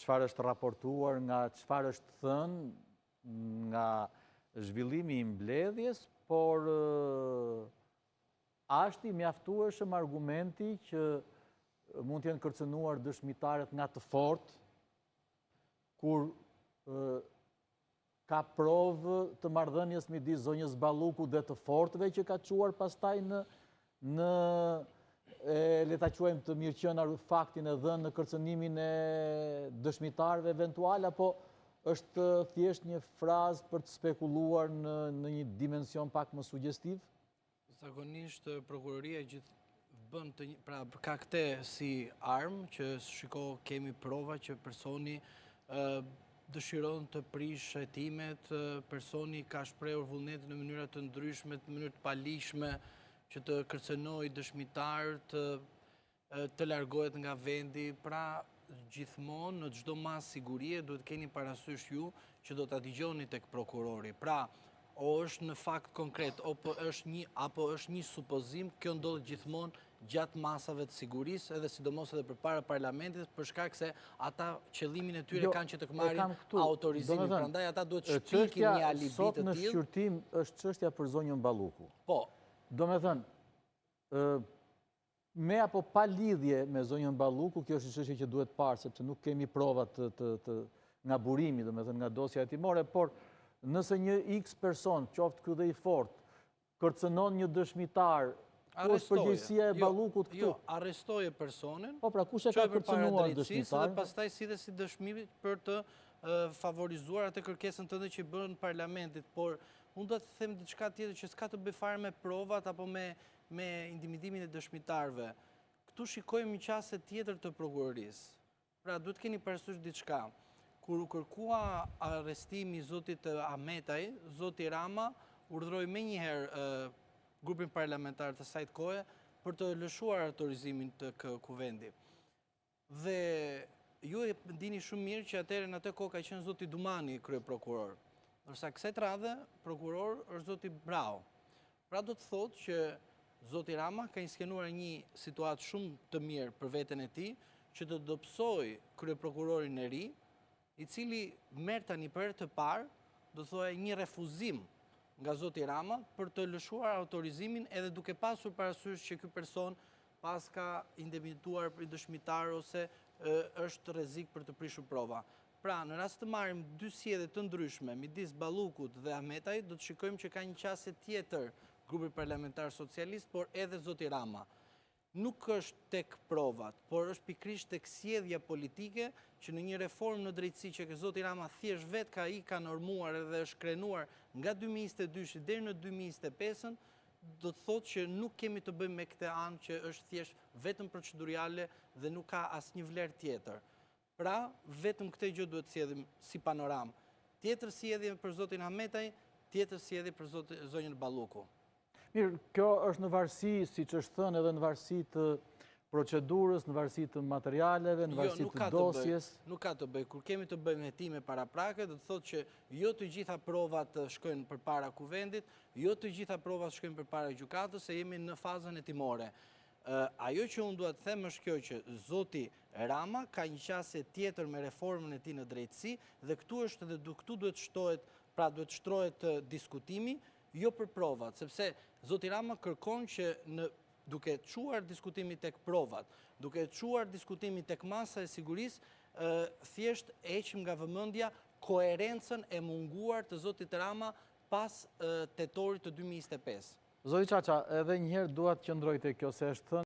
çfarë është raportuar, nga çfarë është thënë, nga zhvillimi i mbledhjes, por është i mjaftueshëm argumenti që mund të jenë kërcënuar dëshmitarët nga të fortë, kur ka provë të marrëdhënies midis zonjës Balluku dhe të fortëve që ka çuar pastaj në le ta quajmë të mirëqenar faktin e dhënë në kërcënimin e dëshmitarëve eventual, apo është thjesht një frazë për të spekuluar në një dimension pak më sugjestiv? Zakonisht prokuroria bën pra ka këtë si armë që shiko kemi prova që personi dëshiron të prish hetimet, personi ka shprehur vullnetin në mënyra të ndryshme, në mënyrë të palishme, që të kërcënojë dëshmitar, të largohet nga vendi. Pra gjithmonë në çdo mas sigurie duhet keni parasysh ju që do ta dëgjoni tek prokurori. Pra o është në fakt konkret, apo është një supozim, kjo ndodh gjithmonë gjatë masave të sigurisë, edhe sidomos edhe përpara parlamentit, për shkak se ata qëllimin e tyre kanë që të marrin autorizimin. Prandaj ata duhet të shpjekin një alibi të tillë. Sot në shqyrtim është çështja për zonjën Balluku. Po. Domethënë, me apo pa lidhje me zonjën Balluku, kjo është çështje që duhet parë, sepse nuk kemi prova nga burimi, domethënë nga dosja hetimore, por nëse një X person, qoftë ky dhe i fortë, kërcënon një dëshmitar, ku është përgjegjësia e Ballukut këtu? Jo, arrestoje personin. Po pra, kush e ka kërcënuar dëshmitarin? Dhe pastaj sidhe si dëshmi për të favorizuar atë kërkesën tënde që bën në parlamentit, por unë do të them diçka tjetër që s'ka të bëjë fare me provat apo me intimidimin e dëshmitarëve. Ktu shikojmë një qasje tjetër të prokurorisë. Pra, duhet keni parasysh diçka. Kur u kërkua arrestimi i zotit Ahmetaj, zoti Rama urdhëroi menjëherë grupin parlamentar të asaj kohe për të lëshuar autorizimin të kuvendi. Dhe ju e dini shumë mirë që atëherë në atë kohë ka qenë zoti Dumani kryeprokuror. Ndërsa kësaj radhe prokuror është zoti Brau. Pra do të thotë që zoti Rama ka inskenuar një situatë shumë të mirë për veten e tij, që të dobësoj kryeprokurorin e ri, i cili merr tani për herë të parë, do thoya një refuzim nga zoti Rama për të lëshuar autorizimin, edhe duke pasur parasysh që ky person pas ka indemnituar për dëshmitar ose është rrezik për të prishur prova. Pra, në rast të marrim dy sjellje të ndryshme midis Ballukut dhe Ahmetaj, do të shikojmë që ka një qasje tjetër grupi parlamentar socialist, por edhe zoti Rama. Nuk është tek provat, por është pikrisht tek sjellja politike që në një reformë në drejtësi që zoti Rama thjesht vetë ka normuar edhe është krenuar nga 2022 deri në 2025, do të thotë që nuk kemi të bëjmë me këtë anë që është thjesht vetëm procedurale dhe nuk ka asnjë vlerë tjetër. Pra, vetëm këtë gjë duhet sjellim si panoramë. Tjetër sjellje për zotin Ahmetaj, tjetër sjellje për zonjën Balluku. Mirë, kjo është në varësi, siç është thënë, edhe në varësi të procedurës, në varësi të materialeve, në varësi të dosjes. Nuk ka të bëjë. Kur kemi të bëjmë hetime paraprake, do të thotë që jo të gjitha provat shkojnë përpara kuvendit, jo të gjitha provat shkojnë përpara gjykatës, se jemi në fazën hetimore. Ajo që unë dua të them është kjo që zoti Rama ka një qasje tjetër me reformën e tij në drejtësi, dhe këtu duhet shtrohet diskutimi, jo për provat, sepse zoti Rama kërkon që duke çuar diskutimi tek provat, duke çuar diskutimi tek masa e sigurisë, thjesht heqim nga vëmendja koherencën e munguar të zotit Rama pas tetorit të 2025. Zoti Çaça, edhe një herë dua të qëndroj te kjo, se është thënë